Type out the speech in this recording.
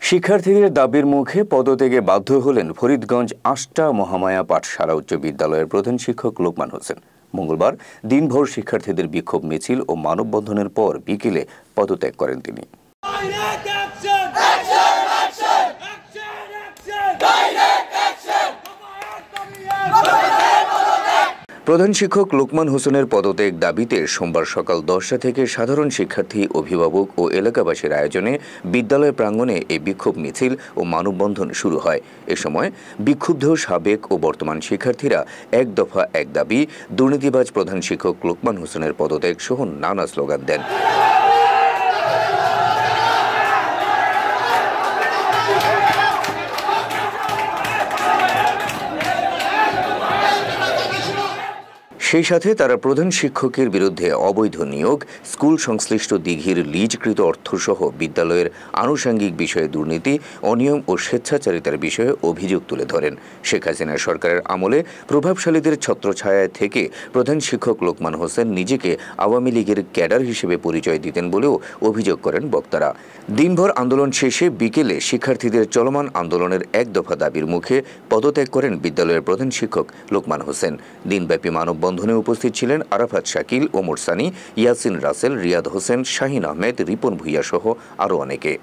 শিক্ষার্থীদের দাবির মুখে পদত্যাগে বাধ্য হলেন ফরিদগঞ্জ আষ্টা মহামায়া পাঠশালা উচ্চ বিদ্যালয়ের প্রধান শিক্ষক লোকমান হোসেন। মঙ্গলবার দিনভর শিক্ষার্থীদের বিক্ষোভ মিছিল ও মানববন্ধনের পর বিকেলে পদত্যাগ করেন তিনি। প্রধান শিক্ষক লোকমান হোসেনের পদত্যাগ দাবিতে সোমবার সকাল 10টা থেকে সাধারণ শিক্ষার্থী, অভিভাবক ও এলাকাবাসীর আয়োজনে বিদ্যালয় প্রাঙ্গণে এই বিক্ষোভ মিছিল ও মানববন্ধন শুরু হয়। এ সময় বিক্ষুব্ধ সাবেক ও বর্তমান শিক্ষার্থীরা এক দফা এক দাবি, দুর্নীতিবাজ প্রধান শিক্ষক লোকমান হোসেনের পদত্যাগ সহ নানা স্লোগান দেন। সেই সাথে তারা প্রধান শিক্ষকের বিরুদ্ধে অবৈধ নিয়োগ, স্কুল সংশ্লিষ্ট দিঘির লিজকৃত অর্থসহ বিদ্যালয়ের আনুষঙ্গিক বিষয়ে দুর্নীতি, অনিয়ম ও স্বেচ্ছাচারিতার বিষয়ে অভিযোগ তুলে ধরেন। শেখ হাসিনা সরকারের আমলে প্রভাবশালীদের ছত্রছায়ায় থেকে প্রধান শিক্ষক লোকমান হোসেন নিজেকে আওয়ামী লীগের ক্যাডার হিসেবে পরিচয় দিতেন বলেও অভিযোগ করেন বক্তারা। দিনভর আন্দোলন শেষে বিকেলে শিক্ষার্থীদের চলমান আন্দোলনের এক দফা দাবির মুখে পদত্যাগ করেন বিদ্যালয়ের প্রধান শিক্ষক লোকমান হোসেন। দিনব্যাপী মানববন্ধনে উপস্থিত ছিলেন আরাফাত শাকিল, ওমর সানি, ইয়াসিন রাসেল, রিয়াদ হোসেন, শাহিন আহমেদ, রিপন ভুইয়া সহ আরও অনেকে।